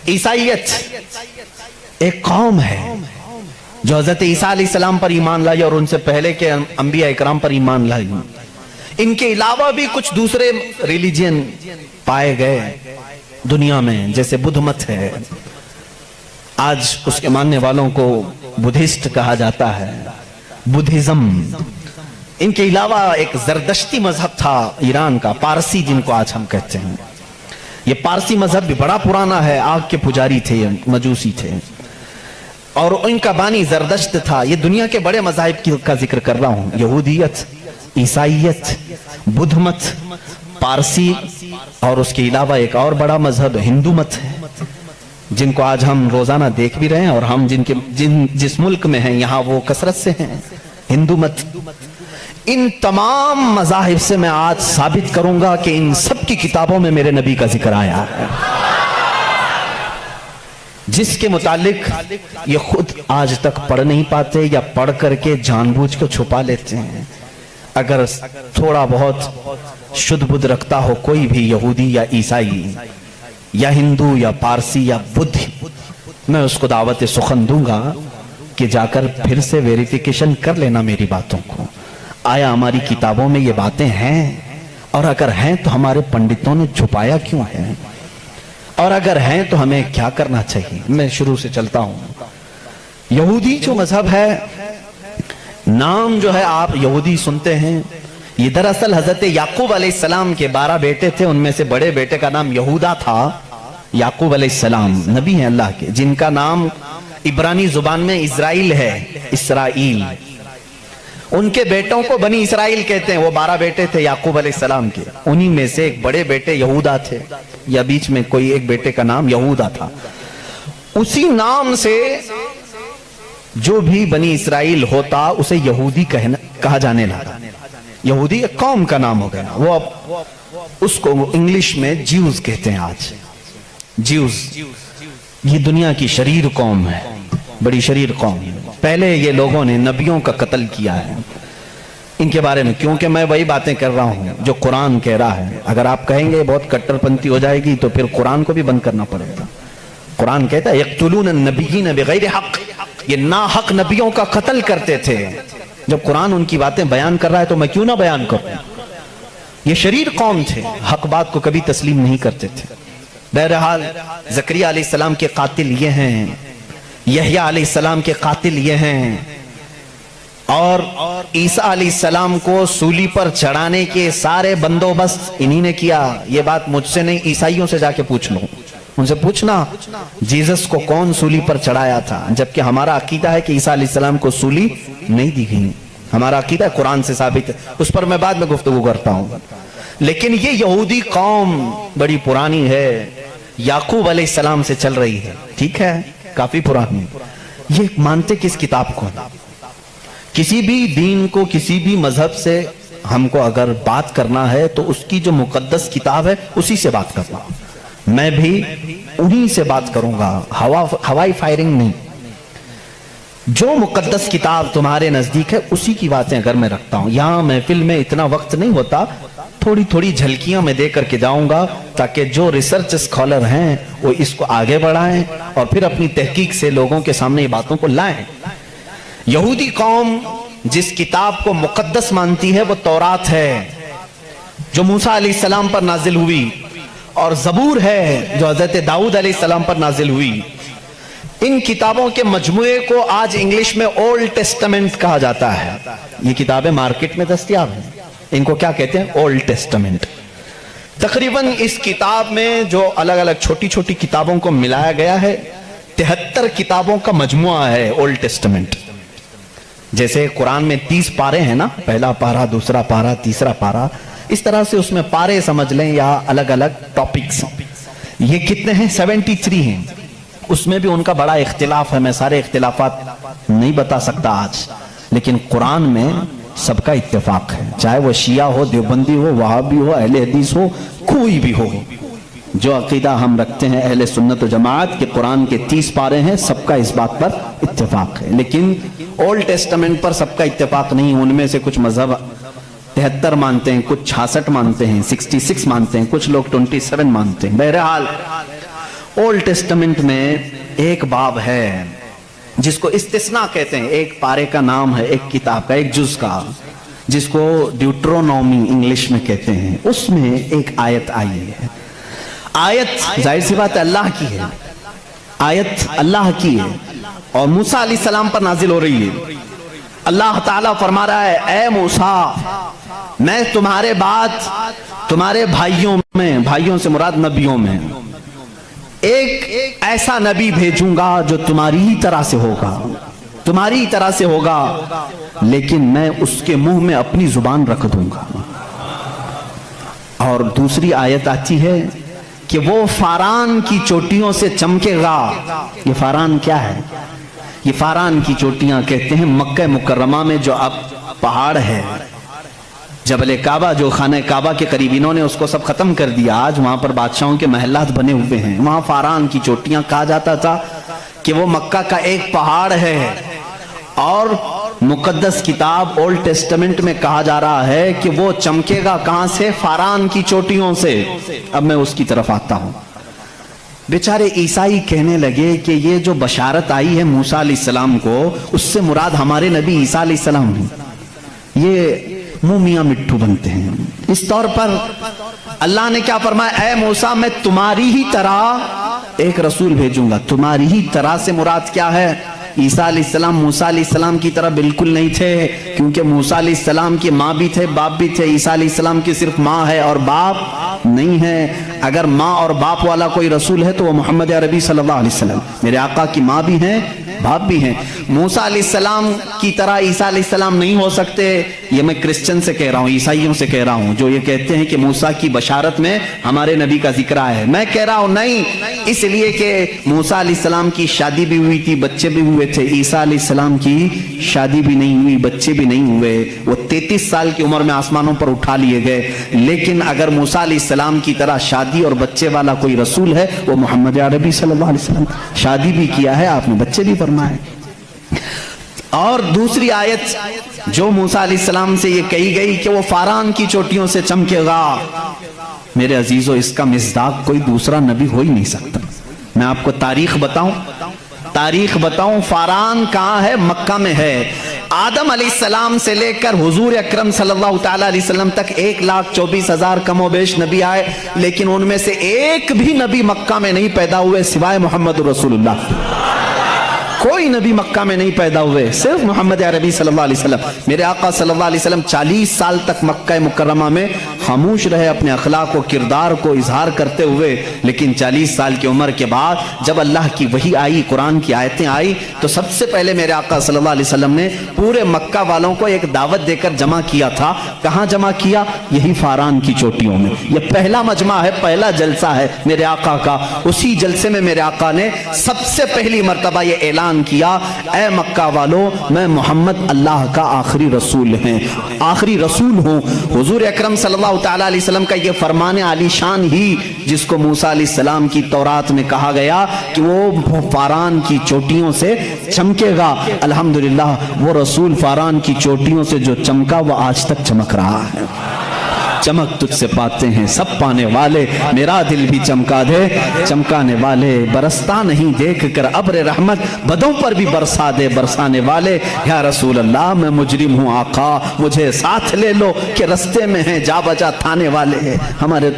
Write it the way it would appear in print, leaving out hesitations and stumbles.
ईसाइयत एक कौम है जो हजरत ईसा अलैहिस्सलाम पर ईमान लाई और उनसे पहले के अंबिया इकराम पर ईमान लाई। इनके अलावा भी कुछ दूसरे रिलीजन पाए गए दुनिया में, जैसे बुद्ध मत है, आज उसके मानने वालों को बुद्धिस्ट कहा जाता है, बुद्धिज्म। इनके अलावा एक जरदश्ती मजहब था ईरान का, पारसी जिनको आज हम कहते हैं। ये पारसी मजहब भी बड़ा पुराना है, आग के पुजारी थे, मजूसी थे, और इनका बानी जरदश्त था। ये दुनिया के बड़े मज़ाहिब का जिक्र कर रहा हूं, यहूदियत, ईसाइयत, बुद्ध मत, पारसी, और उसके अलावा एक और बड़ा मजहब हिंदू मत है, जिनको आज हम रोजाना देख भी रहे हैं, और हम जिस मुल्क में हैं यहाँ वो कसरत से हैं, हिंदू मत। इन तमाम मज़ाहिब से मैं आज साबित करूंगा कि इन सब की किताबों में मेरे नबी का जिक्र आया है, जिसके मुतालिक ये खुद आज तक पढ़ नहीं पाते या पढ़ करके जानबूझ के छुपा लेते हैं। अगर थोड़ा बहुत शुद्ध बुद्ध रखता हो कोई भी यहूदी या ईसाई या हिंदू या पारसी या बुद्ध, मैं उसको दावत सुखन दूंगा कि जाकर फिर से वेरिफिकेशन कर लेना मेरी बातों को, आया हमारी किताबों में ये बातें हैं, और अगर हैं तो हमारे पंडितों ने छुपाया क्यों है, और अगर हैं तो हमें क्या करना चाहिए। मैं शुरू से चलता हूं। यहूदी जो मजहब है, नाम जो है आप यहूदी सुनते हैं, ये दरअसल हजरत याकूब अलैहिस्सलाम के 12 बेटे थे, उनमें से बड़े बेटे का नाम यहूदा था। याकूब अलैहिस्सलाम नबी हैं अल्लाह के, जिनका नाम इब्रानी जुबान में इज़राइल है, इसराइल। उनके बेटों को बनी इसराइल कहते हैं। वो 12 बेटे थे याकूब अलैहिस्सलाम के, उन्हीं में से एक बड़े बेटे यहूदा थे, या बीच में कोई एक बेटे का नाम यहूदा था। उसी नाम से जो भी बनी इसराइल होता उसे यहूदी कहा जाने लगा। यहूदी एक कौम का नाम हो गया। वो अब उसको इंग्लिश में ज्यूज कहते हैं आज, ज्यूज। ये दुनिया की शरीर कौम है, बड़ी शरीर कौम है। पहले ये लोगों ने नबियों का कत्ल किया है इनके बारे में, क्योंकि मैं वही बातें कर रहा हूं जो कुरान कह रहा है। अगर आप कहेंगे बहुत कट्टरपंथी हो जाएगी तो फिर कुरान को भी बंद करना पड़ेगा। कुरान कहता है यक़्तुलून नबिय्यीन बिग़ैरि हक़, ये ना हक नबियों का कत्ल करते थे। जब कुरान उनकी बातें बयान कर रहा है तो मैं क्यों ना बयान करूं। ये शरीर कौम थे, हक बात को कभी तस्लीम नहीं करते थे। बहरहाल ज़करिया अलैहिस्सलाम के कातिल ये हैं, यहया अलैहिस्सलाम के कातिल ये हैं, और ईसा अलैहिस्सलाम को सूली पर चढ़ाने के सारे बंदोबस्त इन्हीं ने किया। ये बात मुझसे नहीं, ईसाइयों से जाके पूछ लो, उनसे पूछना जीसस को कौन सूली पर चढ़ाया था। जबकि हमारा अकीदा है कि ईसा अलैहिस्सलाम को सूली नहीं दी गई, हमारा अकीदा कुरान से साबित है, उस पर मैं बाद में गुफ्तगू करता हूं। लेकिन ये यहूदी कौम बड़ी पुरानी है, याकूब अलैहिस्सलाम से चल रही है, ठीक है, काफी पुरानी। ये मानते किस किताब को? किसी भी दीन को, किसी भी मजहब से हमको अगर बात करना है तो उसकी जो मुकद्दस किताब है उसी से बात करना। मैं भी उन्हीं से बात करूंगा, हवाई फायरिंग नहीं। जो मुकद्दस किताब तुम्हारे नजदीक है उसी की बातें अगर मैं रखता हूं। यहां महफिल में इतना वक्त नहीं होता, थोड़ी थोड़ी झलकियां मैं दे करके जाऊंगा ताकि जो रिसर्च स्कॉलर हैं वो इसको आगे बढ़ाएं और फिर अपनी तहकीक से लोगों के सामने ये बातों को लाएं। यहूदी कौम जिस किताब को मुकद्दस मानती है वो तौरात है जो मूसा अलैहिस्सलाम पर नाजिल हुई, और ज़बूर है जो हजरत दाऊद अलैहिस्सलाम पर नाजिल हुई। इन किताबों के मजमुए को आज इंग्लिश में ओल्ड टेस्टामेंट कहा जाता है। ये किताबें मार्केट में दस्तयाब हैं, इनको क्या कहते हैं? Old testament. तकरीबन इस किताब में जो अलग अलग छोटी छोटी किताबों को मिलाया गया है 73 किताबों का मजमुआ है ओल्ड टेस्टामेंट। जैसे कुरान में 30 पारे हैं ना, पहला पारा, दूसरा पारा, तीसरा पारा, इस तरह से उसमें पारे समझ लें या अलग अलग टॉपिक्स। ये कितने हैं? 73 हैं। उसमें भी उनका बड़ा इख्तिलाफ है, मैं सारे इख्तिलाफात नहीं बता सकता आज, लेकिन कुरान में सबका इत्तेफाक है, चाहे वो शिया हो, देवबंदी हो, वहाबी हो, अहले हदीस हो, कोई भी हो। जो अकीदा हम रखते हैं अहले सुन्नत व जमात के कुरान के 30 पारे हैं, सबका इस बात पर इत्तेफाक है। लेकिन ओल्ड टेस्टामेंट पर सबका इत्तेफाक नहीं। उनमें से कुछ मजहब 73 मानते हैं, कुछ 66 मानते हैं, 66 मानते हैं, कुछ लोग 27 मानते हैं। बहरहाल اولڈ ٹیسٹمنٹ میں ایک باب ہے جس کو استثناء کہتے ہیں، ایک پارے کا نام ہے، ایک کتاب کا، ایک جز کا، جس کو ڈیوٹرونومی انگلش میں کہتے ہیں۔ اس میں ایک آیت آئی ہے۔ آیت ظاہر سی بات اللہ کی ہے، آیت اللہ کی ہے اور موسیٰ علیہ السلام پر نازل ہو رہی ہے۔ اللہ تعالیٰ فرما رہا ہے، اے موسیٰ، میں تمہارے بعد تمہارے بھائیوں سے مراد نبیوں میں ایک ایسا نبی بھیجوں گا جو تمہاری ہی طرح سے ہوگا، تمہاری ہی طرح سے ہوگا، لیکن میں اس کے منہ میں اپنی زبان رکھ دوں گا۔ اور دوسری آیت آتی ہے کہ وہ فاران کی چوٹیوں سے چمکے گا۔ یہ فاران کیا ہے؟ یہ فاران کی چوٹیاں کہتے ہیں مکہ مکرمہ میں جو اب پہاڑ ہے، جبل کعبہ، جو خانہ کعبہ کے قریب، انہوں نے اس کو سب ختم کر دیا، آج وہاں پر بادشاہوں کے محلات بنے ہوئے ہیں۔ وہاں فاران کی چوٹیاں کہا جاتا تھا کہ وہ مکہ کا ایک پہاڑ ہے، اور مقدس کتاب اولڈ ٹیسٹمنٹ میں کہا جا رہا ہے کہ وہ چمکے گا کہاں سے؟ فاران کی چوٹیوں سے۔ اب میں اس کی طرف آتا ہوں۔ بیچارے عیسائی کہنے لگے کہ یہ جو بشارت آئی ہے موسیٰ علیہ السلام کو، اس سے مراد ہمارے نبی عیسیٰ علیہ السلام ہیں۔ یہ منہ میاں مٹھو بنتے ہیں۔ اس طور پر اللہ نے کیا فرمایا؟ اے موسیٰ، میں تمہاری ہی طرح ایک رسول بھیجوں گا۔ تمہاری ہی طرح سے مراد کیا ہے؟ عیسیٰ علیہ السلام موسیٰ علیہ السلام کی طرح بالکل نہیں تھے، کیونکہ موسیٰ علیہ السلام کی ماں بھی تھے، باپ بھی تھے۔ عیسیٰ علیہ السلام کی صرف ماں ہے اور باپ نہیں ہے۔ اگر ماں اور باپ والا کوئی رسول ہے تو وہ محمد عربی صلی اللہ علیہ وسلم، میرے آقا کی ماں بھی ہیں، باپ بھی ہیں۔ موسیٰ علیہ السلام کی طرح عیسیٰ علیہ السلام نہیں ہو سکتے۔ یہ میں کرسچن سے کہہ رہا ہوں، عیسائیوں سے کہہ رہا ہوں، جو یہ کہتے ہیں کہ موسیٰ کی بشارت میں ہمارے نبی کا ذکر آیا ہے۔ میں کہہ رہا ہوں نہیں، اس لیے کہ موسیٰ علیہ السلام کی شادی بھی ہوئی تھی، بچے بھی ہوئے تھے۔ عیسیٰ علیہ السلام کی شادی بھی نہیں ہوئی، بچے بھی نہیں ہوئے، وہ 33 سال کی عمر میں آسمانوں پر اٹھا لیے گئے۔ لیکن اگر موسیٰ علیہ السلام کی طرح شادی اور بچے والا کوئی رسول ہے، وہ محمد عربی صلی اللہ علیہ وسلم۔ شادی بھی کیا ہے آپ نے، بچے بھی فرمائے۔ اور دوسری آیت جو موسیٰ علیہ السلام سے یہ کہی گئی کہ وہ فاران کی چوٹیوں سے چمکے گا، میرے عزیزو، اس کا مصداق کوئی دوسرا نبی ہو ہی نہیں سکتا۔ میں آپ کو تاریخ بتاؤں، فاران کہاں ہے؟ مکہ میں ہے۔ آدم علیہ السلام سے لے کر حضور اکرم صلی اللہ تعالیٰ علیہ وسلم تک 1,24,000 کم و بیش نبی آئے، لیکن ان میں سے ایک بھی نبی مکہ میں نہیں پیدا ہوئے سوائے محمد رسول اللہ۔ کوئی نبی مکہ میں نہیں پیدا ہوئے، صرف محمد عربی صلی اللہ علیہ وسلم۔ میرے آقا صلی اللہ علیہ وسلم 40 سال تک مکہ مکرمہ میں خاموش رہے، اپنے اخلاق و کردار کو اظہار کرتے ہوئے، لیکن 40 سال کی عمر کے بعد جب اللہ کی وحی آئی، قرآن کی آیتیں آئی، تو سب سے پہلے میرے آقا صلی اللہ علیہ وسلم نے پورے مکہ والوں کو ایک دعوت دے کر جمع کیا تھا۔ کہاں جمع کیا؟ یہی فاران کی چوٹیوں میں۔ یہ پہلا مجمع ہے، پہلا جلسہ ہے میرے آقا کا۔ اسی جلسے میں میرے آقا نے سب سے پہلی مرتبہ یہ اعلان کیا، اے مکہ والو، میں محمد اللہ کا آخری رسول ہوں۔ حضور اکرم صلی اللہ تعالیٰ علیہ وسلم کا یہ فرمان عالی شان ہی، جس کو موسیٰ علیہ السلام کی تورات میں کہا گیا کہ وہ فاران کی چوٹیوں سے چمکے گا، الحمدللہ وہ رسول فاران کی چوٹیوں سے جو چمکا وہ آج تک چمک رہا ہے۔ چمک تجھ سے پاتے ہیں سب پانے والے، میرا دل بھی چمکا دے چمکانے والے، برستا نہیں دیکھ کر ابر رحمت، بدوں پر بھی برسا دے برسانے والے۔ یا رسول اللہ، میں مجرم ہوں آقا، مجھے ساتھ لے لو کہ رستے میں ہیں جا بجا تھانے والے۔ ہمارے